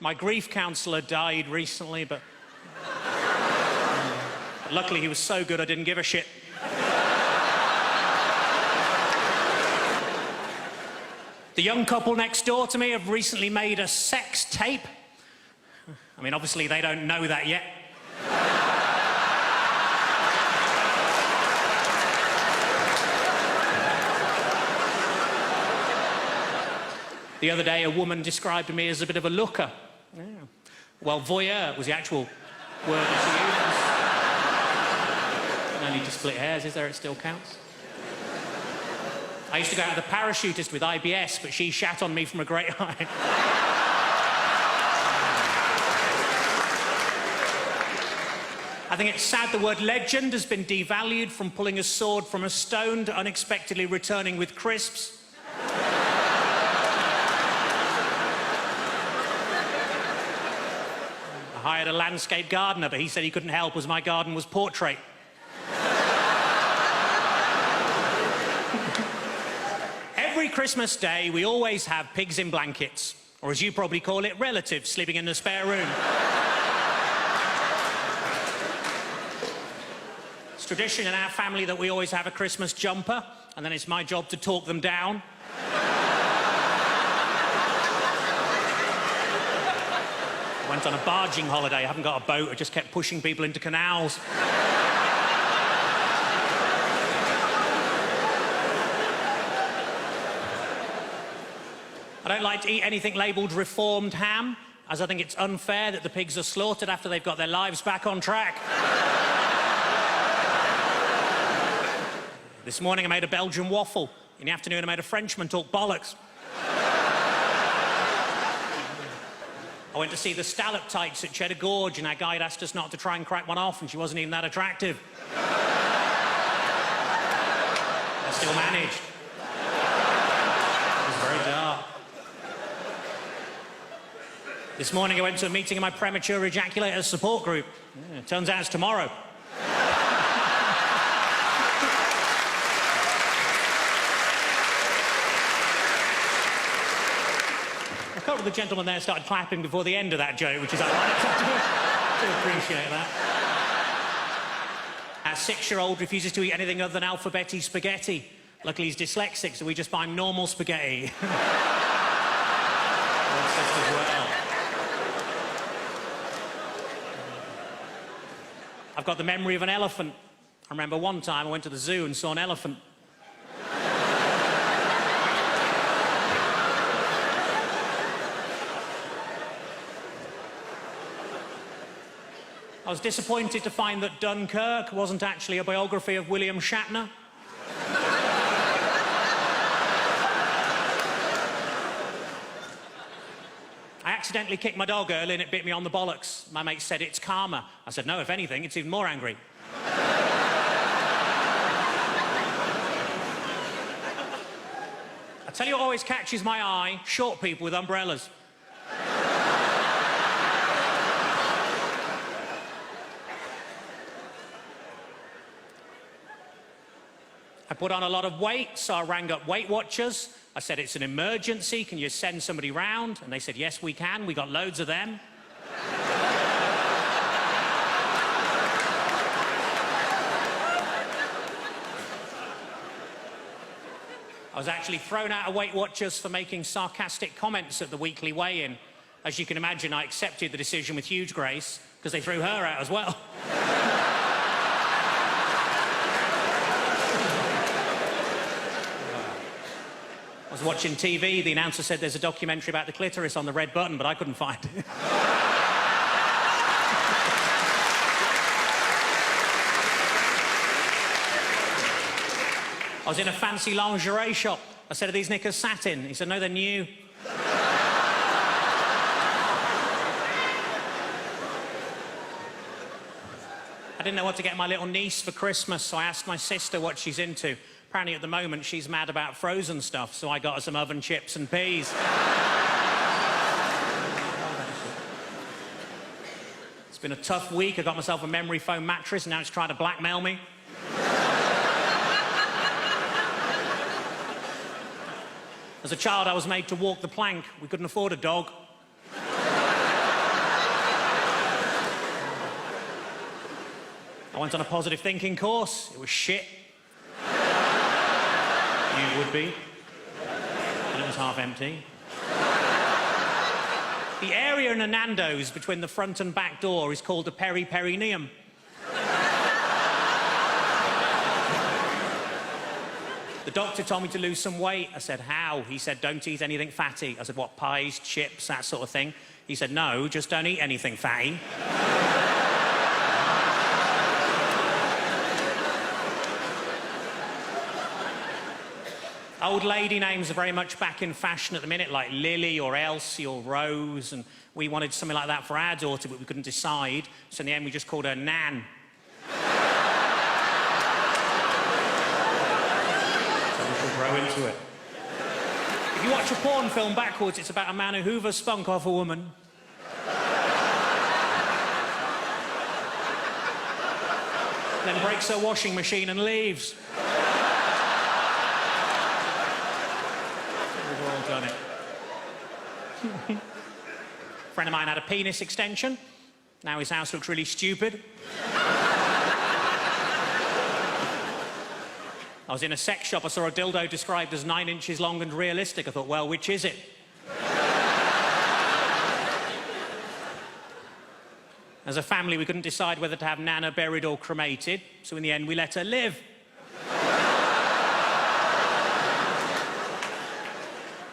My grief counsellor died recently, but luckily he was so good I didn't give a shit. The young couple next door to me have recently made a sex tape. I mean, obviously they don't know that yet. The other day, a woman described me as a bit of a looker. Yeah. Well, voyeur was the actual word that she used. No need to split hairs, is there? It still counts. I used to go out with a parachutist with IBS, but she shat on me from a great height. I think it's sad the word legend has been devalued from pulling a sword from a stone to unexpectedly returning with crisps. I hired a landscape gardener, but he said he couldn't help as my garden was portrait. Every Christmas day, we always have pigs in blankets, or as you probably call it, relatives sleeping in the spare room. It's tradition in our family that we always have a Christmas jumper, and then it's my job to talk them down. I went on a barging holiday. I haven't got a boat. I just kept pushing people into canals. I don't like to eat anything labelled reformed ham, as I think it's unfair that the pigs are slaughtered after they've got their lives back on track. This morning I made a Belgian waffle. In the afternoon I made a Frenchman talk bollocks. I went to see the stalactites at Cheddar Gorge, and our guide asked us not to try and crack one off, and she wasn't even that attractive. I still managed. It was very dark. This morning I went to a meeting of my premature ejaculators support group. Yeah, turns out it's tomorrow. A couple of the gentlemen there started clapping before the end of that joke, which is ironic. I do appreciate that. Our 6-year-old refuses to eat anything other than alphabeti spaghetti. Luckily he's dyslexic, so we just buy him normal spaghetti. As well. I've got the memory of an elephant. I remember one time I went to the zoo and saw an elephant. I was disappointed to find that Dunkirk wasn't actually a biography of William Shatner. I accidentally kicked my dog early and it bit me on the bollocks. My mate said it's karma. I said, no, if anything, it's even more angry. I tell you what always catches my eye, short people with umbrellas. I put on a lot of weight, so I rang up Weight Watchers. I said, it's an emergency, can you send somebody round? And they said, yes, we can, we got loads of them. I was actually thrown out of Weight Watchers for making sarcastic comments at the weekly weigh-in. As you can imagine, I accepted the decision with huge grace, because they threw her out as well. I was watching TV, the announcer said there's a documentary about the clitoris on the red button, but I couldn't find it. I was in a fancy lingerie shop. I said, are these knickers satin? He said, no, they're new. I didn't know what to get my little niece for Christmas, so I asked my sister what she's into. Apparently, at the moment, she's mad about frozen stuff, so I got her some oven chips and peas. It's been a tough week. I got myself a memory foam mattress, and now it's trying to blackmail me. As a child, I was made to walk the plank. We couldn't afford a dog. I went on a positive thinking course. It was shit. You would be. And it was half empty. The area in a Nando's between the front and back door is called a peri-perineum. The doctor told me to lose some weight. I said, how? He said, don't eat anything fatty. I said, what, pies, chips, that sort of thing? He said, no, just don't eat anything fatty. Old lady names are very much back in fashion at the minute, like Lily or Elsie or Rose, and we wanted something like that for our daughter, but we couldn't decide, so in the end we just called her Nan. Grow into it. If you watch a porn film backwards, it's about a man who hoovers spunk off a woman. Then breaks her washing machine and leaves. We've all done it. A friend of mine had a penis extension. Now his house looks really stupid. I was in a sex shop, I saw a dildo described as 9 inches long and realistic. I thought, well, which is it? As a family, we couldn't decide whether to have Nana buried or cremated, so in the end, we let her live.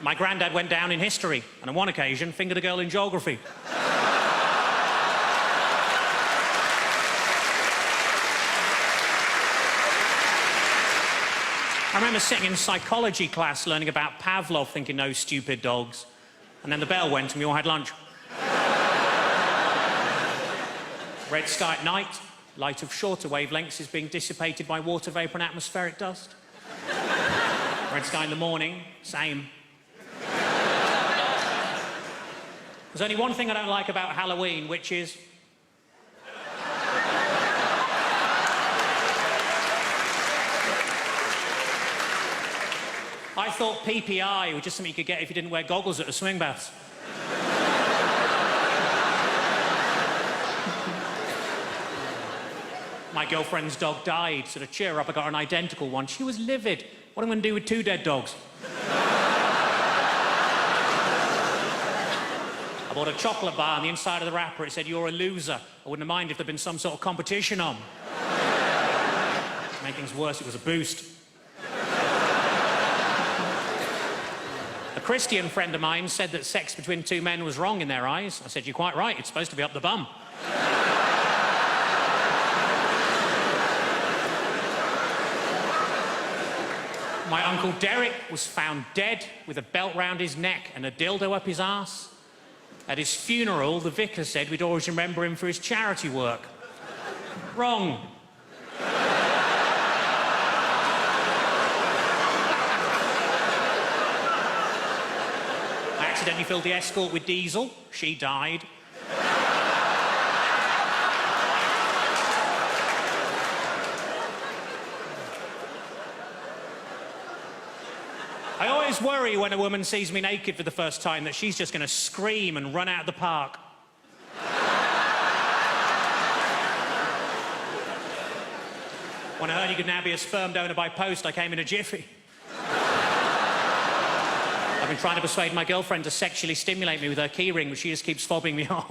My granddad went down in history, and on one occasion, fingered a girl in geography. I remember sitting in psychology class learning about Pavlov, thinking, no stupid dogs. And then the bell went and we all had lunch. Red sky at night, light of shorter wavelengths is being dissipated by water vapour and atmospheric dust. Red sky in the morning, same. There's only one thing I don't like about Halloween, which is... I thought PPI was just something you could get if you didn't wear goggles at a swing baths. My girlfriend's dog died, so to cheer her up, I got her an identical one. She was livid. What am I going to do with 2 dead dogs? I bought a chocolate bar, on the inside of the wrapper it said, you're a loser. I wouldn't have minded if there'd been some sort of competition on. To make things worse, it was a Boost. A Christian friend of mine said that sex between 2 men was wrong in their eyes. I said, you're quite right, it's supposed to be up the bum. My Uncle Derek was found dead with a belt round his neck and a dildo up his arse. At his funeral, the vicar said we'd always remember him for his charity work. Wrong. I accidentally filled the escort with diesel. She died. I always worry when a woman sees me naked for the first time that she's just going to scream and run out of the park. When I heard you could now be a sperm donor by post, I came in a jiffy. I've been trying to persuade my girlfriend to sexually stimulate me with her key ring, but she just keeps fobbing me off.